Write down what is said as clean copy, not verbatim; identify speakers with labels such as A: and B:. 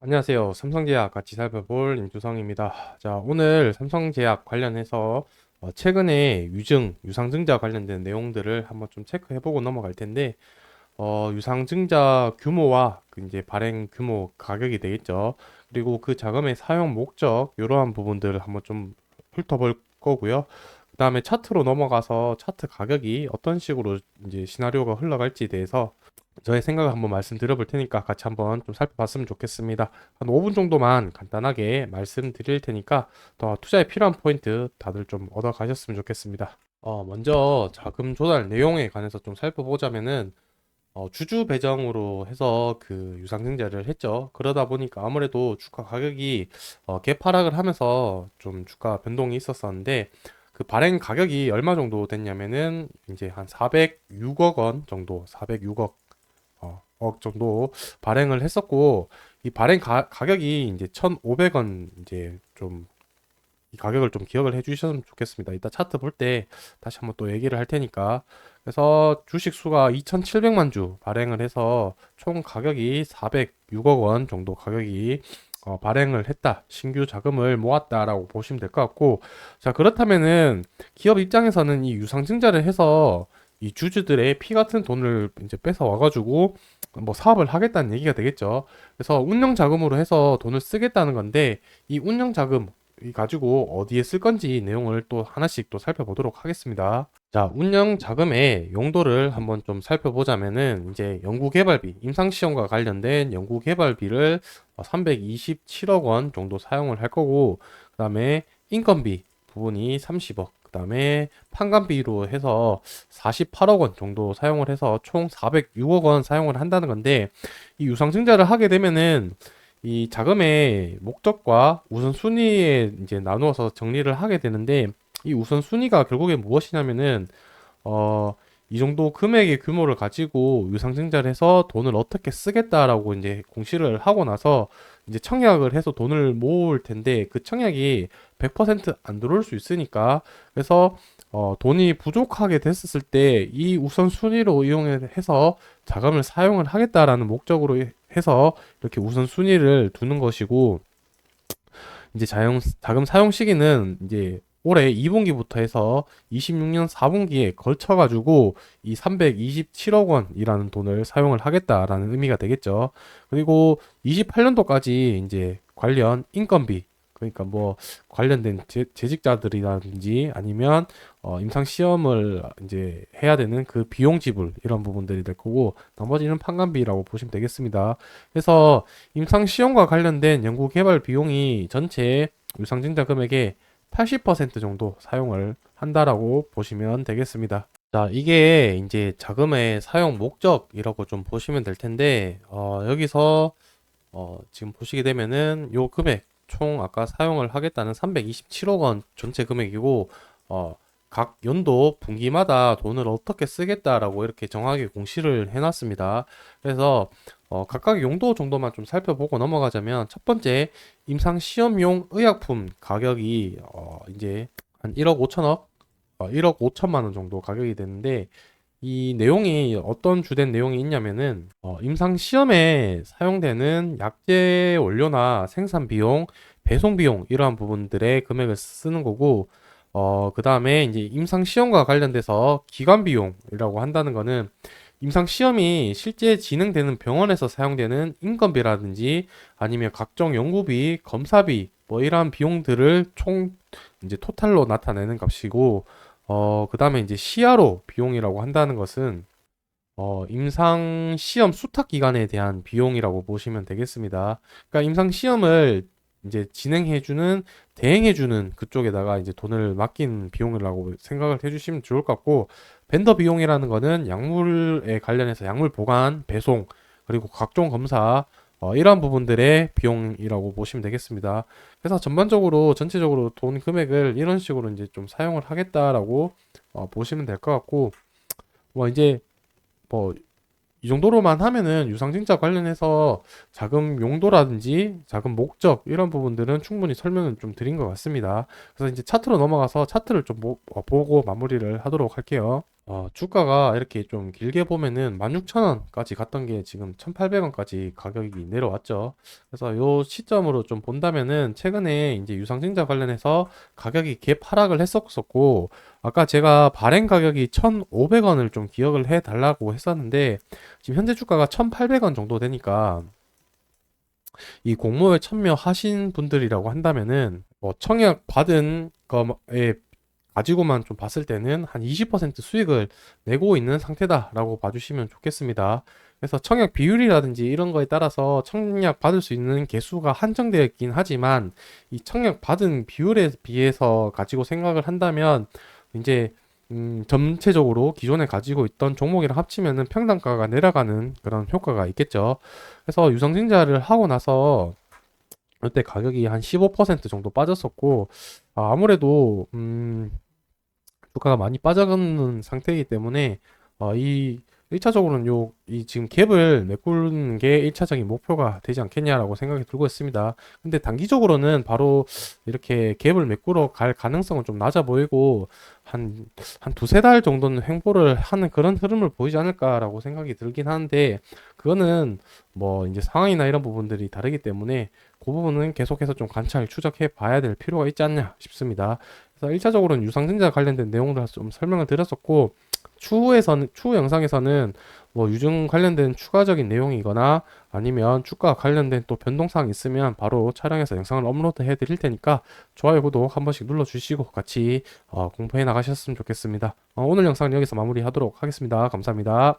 A: 안녕하세요. 삼성제약 같이 살펴볼 임주성입니다. 자, 오늘 삼성제약 관련해서 최근에 유상증자 관련된 내용들을 한번 좀 체크해보고 넘어갈 텐데, 유상증자 규모와 그 이제 발행 규모 가격이 되겠죠. 그리고 그 자금의 사용 목적, 이러한 부분들을 한번 좀 훑어볼 거고요. 그 다음에 차트로 넘어가서 차트 가격이 어떤 식으로 이제 시나리오가 흘러갈지에 대해서 저의 생각을 한번 말씀드려 볼 테니까 같이 한번 좀 살펴봤으면 좋겠습니다. 한 5분 정도만 간단하게 말씀드릴 테니까 더 투자에 필요한 포인트 다들 좀 얻어 가셨으면 좋겠습니다. 먼저 자금 조달 내용에 관해서 좀 살펴보자면은 주주 배정으로 해서 그 유상증자를 했죠. 그러다 보니까 아무래도 주가 가격이 개파락을 하면서 좀 주가 변동이 있었었는데 그 발행 가격이 얼마 정도 됐냐면은 이제 한 406억 원 정도, 406억 억 정도 발행을 했었고 이 발행 가격이 이제 1,500원 이제 좀 이 가격을 좀 기억을 해 주셨으면 좋겠습니다. 이따 차트 볼 때 다시 한번 또 얘기를 할 테니까. 그래서 주식 수가 2,700만 주 발행을 해서 총 가격이 406억 원 정도 가격이 발행을 했다. 신규 자금을 모았다라고 보시면 될 것 같고. 자, 그렇다면은 기업 입장에서는 이 유상증자를 해서 이 주주들의 피 같은 돈을 이제 뺏어 와가지고 뭐 사업을 하겠다는 얘기가 되겠죠. 그래서 운영 자금으로 해서 돈을 쓰겠다는 건데 이 운영 자금 이 가지고 어디에 쓸 건지 내용을 또 하나씩 또 살펴보도록 하겠습니다. 자, 운영 자금의 용도를 한번 좀 살펴보자면은 이제 연구개발비, 임상시험과 관련된 연구개발비를 327억 원 정도 사용을 할 거고, 그 다음에 인건비 부분이 30억, 그 다음에 판관비로 해서 48억 원 정도 사용을 해서 총 406억 원 사용을 한다는 건데, 이 유상증자를 하게 되면은 이 자금의 목적과 우선순위에 이제 나누어서 정리를 하게 되는데 이 우선순위가 결국에 무엇이냐면은 어, 이 정도 금액의 규모를 가지고 유상증자를 해서 돈을 어떻게 쓰겠다라고 이제 공시를 하고 나서 이제 청약을 해서 돈을 모을 텐데 그 청약이 100%안 들어올 수 있으니까 그래서 돈이 부족하게 됐었을 때 이 우선순위로 이용해서 자금을 사용을 하겠다라는 목적으로 해서 이렇게 우선순위를 두는 것이고 이제 자금 사용 시기는 이제 올해 2분기부터 해서 26년 4분기에 걸쳐 가지고 이 327억 원이라는 돈을 사용을 하겠다라는 의미가 되겠죠. 그리고 28년도까지 이제 관련 인건비 그러니까 뭐 관련된 재직자들이라든지 아니면 임상 시험을 이제 해야 되는 그 비용 지불 이런 부분들이 될 거고 나머지는 판관비라고 보시면 되겠습니다. 그래서 임상 시험과 관련된 연구 개발 비용이 전체 유상증자 금액의 80% 정도 사용을 한다라고 보시면 되겠습니다. 자, 이게 이제 자금의 사용 목적이라고 좀 보시면 될 텐데, 여기서 지금 보시게 되면은 요 금액 총 아까 사용을 하겠다는 327억 원 전체 금액이고, 각 연도 분기마다 돈을 어떻게 쓰겠다라고 이렇게 정확하게 공시를 해놨습니다. 그래서 각각 용도 정도만 좀 살펴보고 넘어가자면 첫 번째 임상 시험용 의약품 가격이 이제 한 1억 5천억, 1억 5천만 원 정도 가격이 되는데 이 내용이 어떤 주된 내용이 있냐면은 임상 시험에 사용되는 약제 원료나 생산 비용, 배송 비용 이러한 부분들의 금액을 쓰는 거고 그 다음에 이제 임상 시험과 관련돼서 기관 비용이라고 한다는 거는 임상 시험이 실제 진행되는 병원에서 사용되는 인건비라든지 아니면 각종 연구비, 검사비 뭐 이러한 비용들을 총 이제 토탈로 나타내는 값이고 그 다음에 이제 시야로 비용이라고 한다는 것은 임상 시험 수탁 기간에 대한 비용이라고 보시면 되겠습니다. 그러니까 임상 시험을 이제 진행해주는 대행해주는 그쪽에다가 이제 돈을 맡긴 비용이라고 생각을 해주시면 좋을 것 같고 벤더 비용이라는 거는 약물에 관련해서 약물 보관, 배송 그리고 각종 검사 이러한 부분들의 비용이라고 보시면 되겠습니다. 그래서 전반적으로 전체적으로 돈 금액을 이런 식으로 이제 좀 사용을 하겠다라고 보시면 될 것 같고 뭐 이제 뭐 이 정도로만 하면은 유상증자 관련해서 자금 용도라든지 자금 목적 이런 부분들은 충분히 설명을 좀 드린 것 같습니다. 그래서 이제 차트로 넘어가서 차트를 좀 보고 마무리를 하도록 할게요. 주가가 이렇게 좀 길게 보면은 16,000원까지 갔던 게 지금 1,800원까지 가격이 내려왔죠. 그래서 요 시점으로 좀 본다면은 최근에 이제 유상증자 관련해서 가격이 갭 하락을 했었고, 아까 제가 발행 가격이 1,500원을 좀 기억을 해 달라고 했었는데, 지금 현재 주가가 1,800원 정도 되니까 이 공모에 참여하신 분들이라고 한다면은 뭐 청약 받은 거에 가지고만 좀 봤을 때는 한 20% 수익을 내고 있는 상태다라고 봐주시면 좋겠습니다. 그래서 청약 비율이라든지 이런 거에 따라서 청약 받을 수 있는 개수가 한정되어 있긴 하지만 이 청약 받은 비율에 비해서 가지고 생각을 한다면 이제 전체적으로 기존에 가지고 있던 종목이랑 합치면은 평단가가 내려가는 그런 효과가 있겠죠. 그래서 유상증자를 하고 나서 이때 가격이 한 15% 정도 빠졌었고, 아무래도 주가가 많이 빠져가는 상태이기 때문에 이 1차적으로는 이 지금 갭을 메꾸는 게 1차적인 목표가 되지 않겠냐라고 생각이 들고 있습니다. 근데 단기적으로는 바로 이렇게 갭을 메꾸러 갈 가능성은 좀 낮아 보이고 한 두세 달 정도는 횡보를 하는 그런 흐름을 보이지 않을까라고 생각이 들긴 하는데, 그거는 뭐 이제 상황이나 이런 부분들이 다르기 때문에 그 부분은 계속해서 좀 관찰 추적해 봐야 될 필요가 있지 않냐 싶습니다. 그래서 1차적으로는 유상증자 관련된 내용들 좀 설명을 드렸었고, 추후 영상에서는 뭐 유증 관련된 추가적인 내용이거나 아니면 주가 관련된 또 변동사항 있으면 바로 촬영해서 영상을 업로드 해 드릴 테니까 좋아요, 구독 한 번씩 눌러주시고 같이 공부해 나가셨으면 좋겠습니다. 오늘 영상은 여기서 마무리하도록 하겠습니다. 감사합니다.